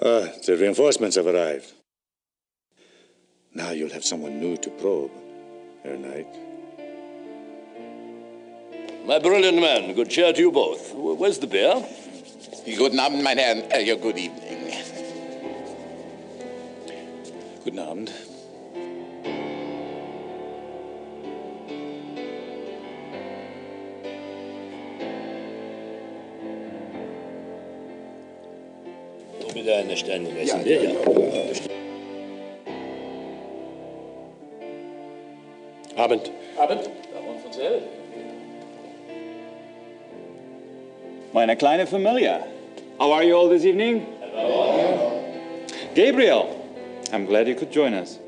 The reinforcements have arrived. Now you'll have someone new to probe, Herr Knight. My brilliant man, good cheer to you both. Where's the beer? Guten Abend, mein Herr. Good evening. Guten Abend. Bitte eine Sterne messen, ja. Abend. Abend. Meine kleine Familie. How are you all this evening? Hello. Gabriel, I'm glad you could join us.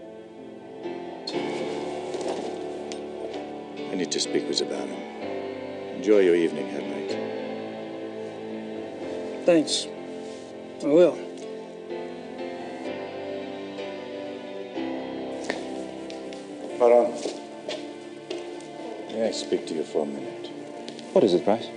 I need to speak with the Baron. Enjoy your evening, Herr Knight. Thanks. I will. Baron, may I speak to you for a minute? What is it, Bryce?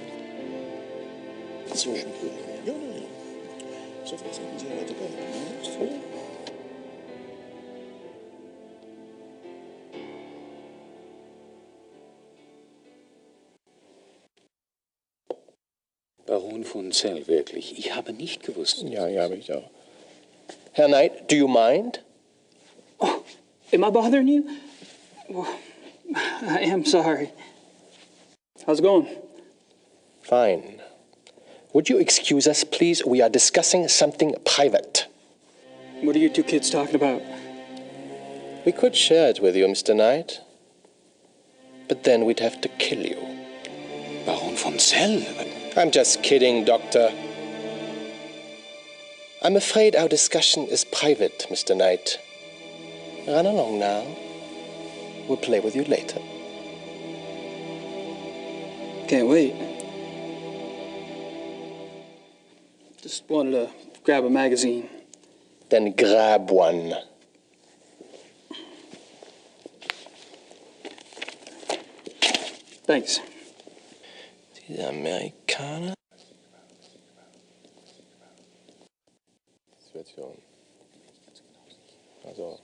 Baron von Zell, wirklich. Ich habe nicht gewusst. Ja, habe ich auch. Herr Knight, do you mind? Oh, am I bothering you? Well, I am sorry. How's it going? Fine. Would you excuse us, please? We are discussing something private. What are you two kids talking about? We could share it with you, Mr. Knight. But then we'd have to kill you. Baron von Zell? I'm just kidding, Doctor. I'm afraid our discussion is private, Mr. Knight. Run along now. We'll play with you later. Can't wait. Just wanted to grab a magazine. Then grab one. Thanks. Diese Amerikaner. Situation. Also.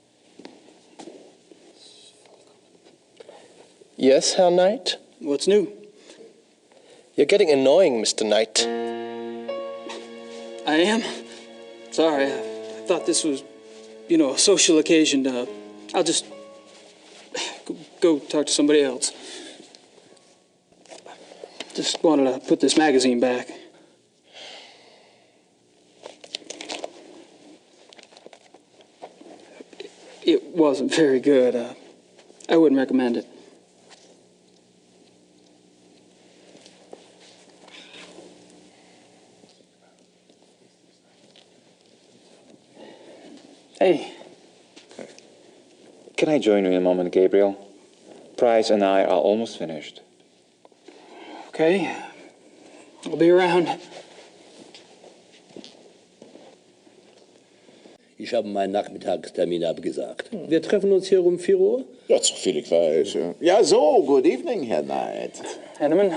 Yes, Herr Knight? What's new? You're getting annoying, Mr. Knight. I am? Sorry, I thought this was, a social occasion. I'll just go talk to somebody else. Just wanted to put this magazine back. It wasn't very good. I wouldn't recommend it. Hey. Can I join you in a moment, Gabriel? Bryce and I are almost finished. Okay. I'll be around. Ich habe meinen Nachmittagstermin abgesagt. Wir treffen uns hier um 4 Uhr. Ja, so viel ich weiß. Ja, so, good evening, Herr Knight. Henneman,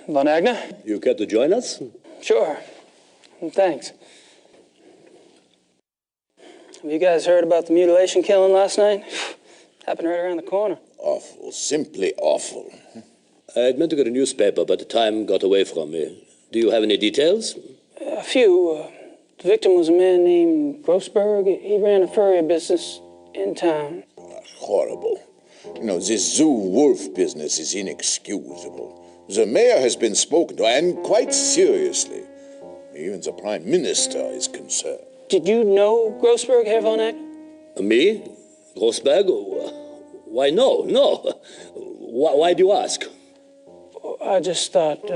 Von Agner? You care to join us? Sure. Thanks. Have you guys heard about the mutilation killing last night? Happened right around the corner. Awful, simply awful. I had meant to get a newspaper, but the time got away from me. Do you have any details? A few. The victim was a man named Grossberg. He ran a furrier business in town. Horrible. This zoo wolf business is inexcusable. The mayor has been spoken to, and quite seriously. Even the prime minister is concerned. Did you know Grossberg, Herr Von Eck? Me? Grossberg? Why, no. Why do you ask? I just thought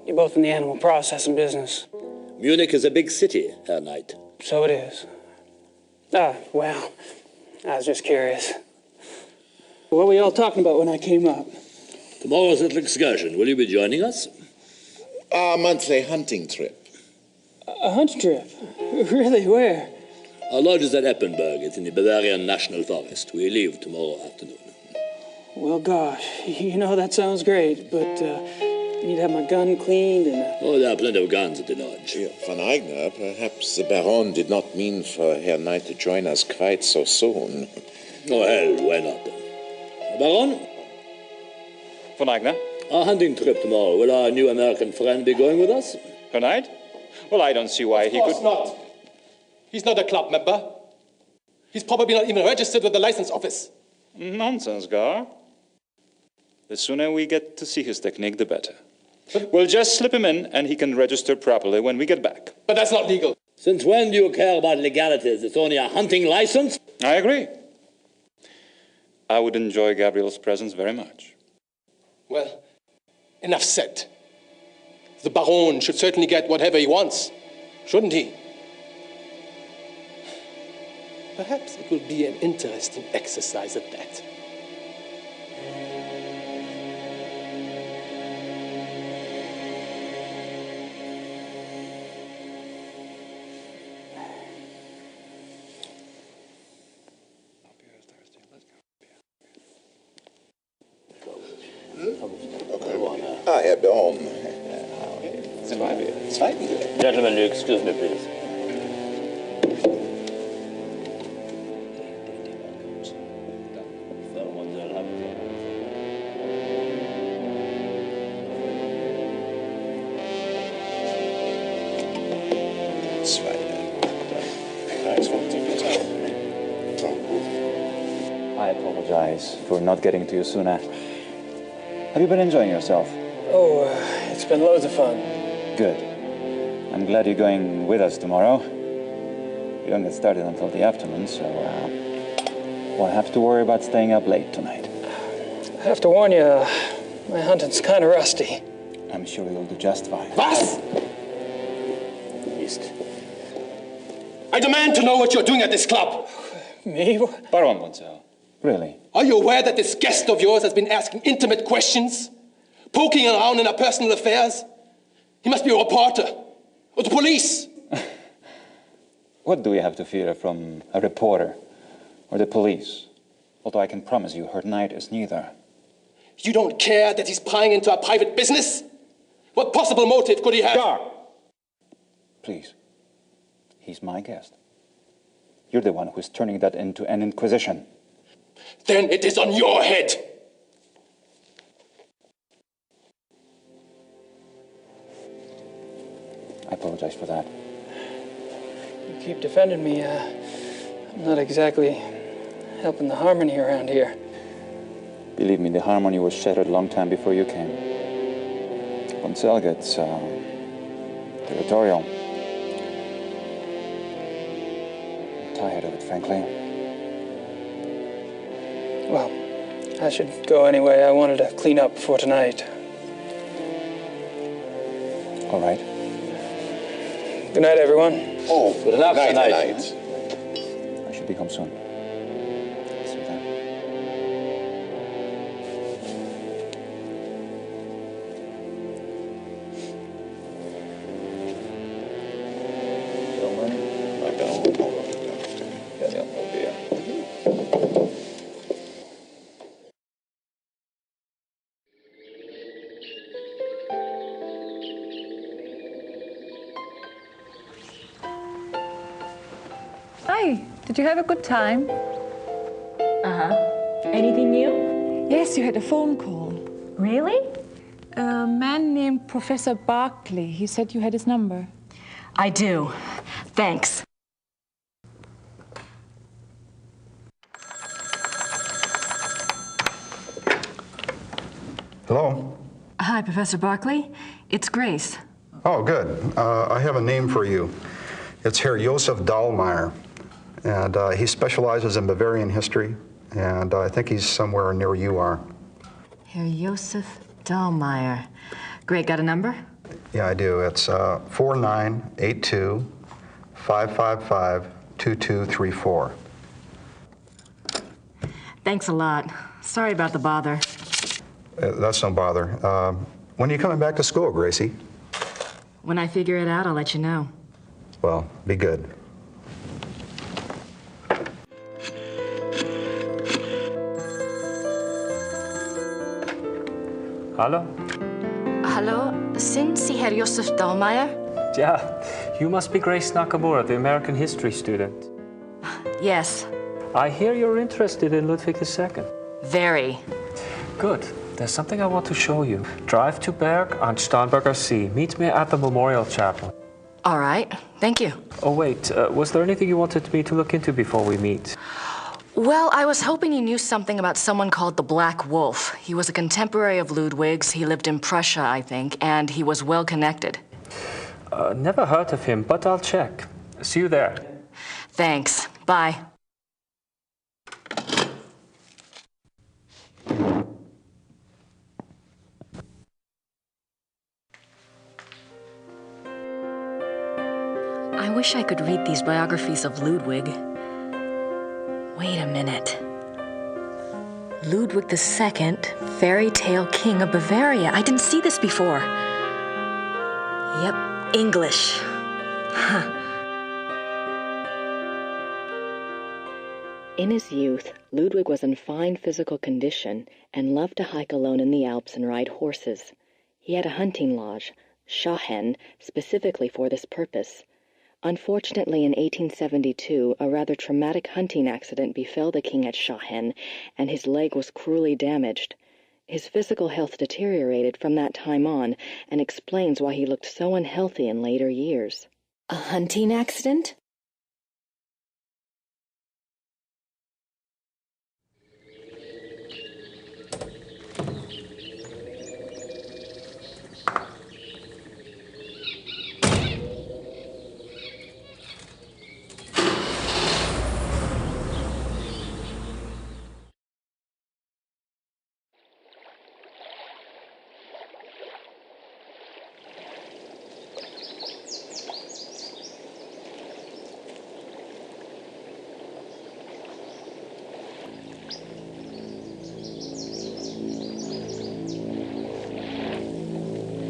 you're both in the animal processing business. Munich is a big city, Herr Knight. So it is. Well, I was just curious. What were you all talking about when I came up? Tomorrow's little excursion. Will you be joining us? Our monthly hunting trip. A hunt trip? Really? Where? Our lodge is at Eppenberg. It's in the Bavarian National Forest. We leave tomorrow afternoon. Well, gosh, that sounds great, but need to have my gun cleaned and... Oh, there are plenty of guns at the lodge. Yeah, Von Eigner, perhaps the Baron did not mean for Herr Knight to join us quite so soon. Oh, hell, why not then? Baron? Von Eigner? Our hunting trip tomorrow. Will our new American friend be going with us? Herr Knight? Well, I don't see why he could... Of course not. He's not a club member. He's probably not even registered with the license office. Nonsense, Gar. The sooner we get to see his technique, the better. We'll just slip him in, and he can register properly when we get back. But that's not legal. Since when do you care about legalities? It's only a hunting license? I agree. I would enjoy Gabriel's presence very much. Well, enough said. The Baron should certainly get whatever he wants, shouldn't he? Perhaps it will be an interesting exercise at that. Herr Baron. Gentlemen, excuse me, please. I apologize for not getting to you sooner. Have you been enjoying yourself? Oh, it's been loads of fun. Good. I'm glad you're going with us tomorrow. We don't get started until the afternoon, so won't have to worry about staying up late tonight. I have to warn you, my hunting's kind of rusty. I'm sure you'll do just fine. Was? East. I demand to know what you're doing at this club. Me? Baron Wonzel. Really? Are you aware that this guest of yours has been asking intimate questions? Poking around in our personal affairs? He must be a reporter. Or the police. What do we have to fear from a reporter or the police? Although I can promise you, Herr Knight is neither. You don't care that he's prying into our private business? What possible motive could he have? Gar! Please. He's my guest. You're the one who's turning that into an inquisition. Then it is on your head. I apologize for that. You keep defending me. I'm not exactly helping the harmony around here. Believe me, the harmony was shattered a long time before you came. Wonzel gets territorial. I'm tired of it, frankly. Well, I should go anyway. I wanted to clean up before tonight. All right. Good night, everyone. Oh, Good enough tonight. I should be home soon. See you then. Hi, did you have a good time? Anything new? Yes, you had a phone call. Really? A man named Professor Barkley. He said you had his number. I do. Thanks. Hello? Hi, Professor Barkley. It's Grace. Oh, good. I have a name for you. It's Herr Josef Dahlmeier, and he specializes in Bavarian history, and I think he's somewhere near you are. Herr Josef Dahlmeier. Great, got a number? Yeah, I do. It's 4982-555-2234. Thanks a lot. Sorry about the bother. That's no bother. When are you coming back to school, Gracie? When I figure it out, I'll let you know. Well, be good. Hello? Hello, sind Sie Herr Josef Dahlmeier? Yeah, you must be Grace Nakamura, the American history student. Yes. I hear you're interested in Ludwig II. Very. Good. There's something I want to show you. Drive to Berg on Starnberger See. Meet me at the Memorial Chapel. All right. Thank you. Oh, wait. Was there anything you wanted me to look into before we meet? Well, I was hoping you knew something about someone called the Black Wolf. He was a contemporary of Ludwig's. He lived in Prussia, I think, and he was well connected. Never heard of him, but I'll check. See you there. Thanks. Bye. I wish I could read these biographies of Ludwig. Wait a minute. Ludwig II, fairy tale king of Bavaria. I didn't see this before. Yep, English. Huh. In his youth, Ludwig was in fine physical condition and loved to hike alone in the Alps and ride horses. He had a hunting lodge, Schahen, specifically for this purpose. Unfortunately, in 1872, a rather traumatic hunting accident befell the king at Schahen, and his leg was cruelly damaged. His physical health deteriorated from that time on, and explains why he looked so unhealthy in later years. A hunting accident?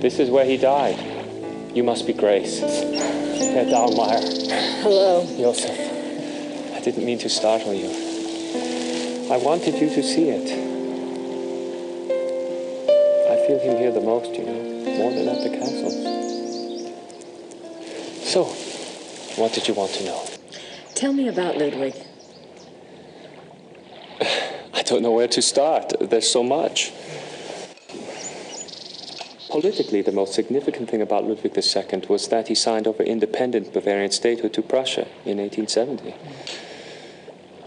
This is where he died. You must be Grace. Herr Dahlmeier. Hello. Josef. I didn't mean to startle you. I wanted you to see it. I feel him here the most, you know, more than at the castles. So, what did you want to know? Tell me about Ludwig. I don't know where to start. There's so much. Politically, the most significant thing about Ludwig II was that he signed over independent Bavarian statehood to Prussia in 1870.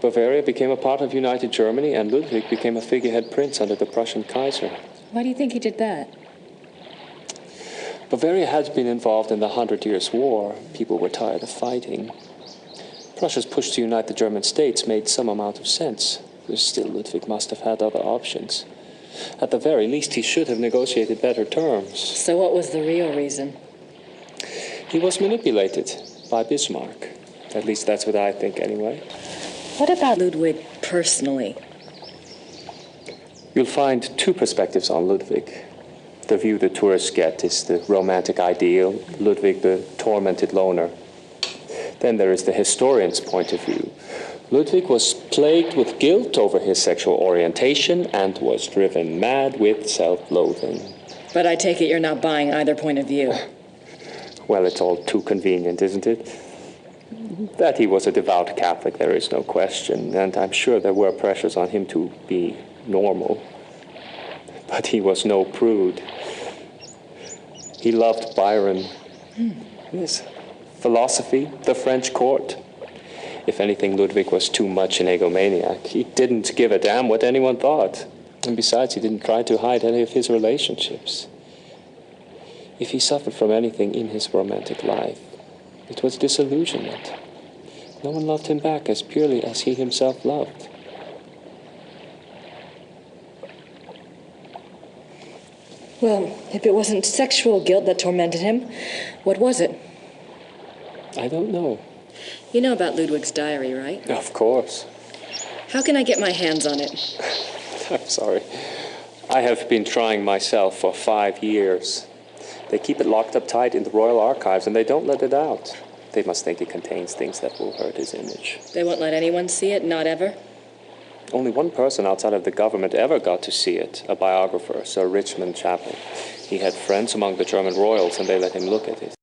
Bavaria became a part of United Germany, and Ludwig became a figurehead prince under the Prussian Kaiser. Why do you think he did that? Bavaria had been involved in the 100 Years' War. People were tired of fighting. Prussia's push to unite the German states made some amount of sense. Still, Ludwig must have had other options. At the very least, he should have negotiated better terms. So what was the real reason? He was manipulated by Bismarck. At least that's what I think, anyway. What about Ludwig personally? You'll find two perspectives on Ludwig. The view the tourists get is the romantic ideal, Ludwig the tormented loner. Then there is the historian's point of view. Ludwig was plagued with guilt over his sexual orientation and was driven mad with self-loathing. But I take it you're not buying either point of view. Well, it's all too convenient, isn't it? That he was a devout Catholic, there is no question, and I'm sure there were pressures on him to be normal. But he was no prude. He loved Byron. Yes. Philosophy, the French court. If anything, Ludwig was too much an egomaniac. He didn't give a damn what anyone thought. And besides, he didn't try to hide any of his relationships. If he suffered from anything in his romantic life, it was disillusionment. No one loved him back as purely as he himself loved. Well, if it wasn't sexual guilt that tormented him, what was it? I don't know. You know about Ludwig's diary, right? Of course. How can I get my hands on it? I'm sorry. I have been trying myself for 5 years. They keep it locked up tight in the Royal Archives, and they don't let it out. They must think it contains things that will hurt his image. They won't let anyone see it, not ever? Only one person outside of the government ever got to see it, a biographer, Sir Richmond Chapel. He had friends among the German royals, and they let him look at it.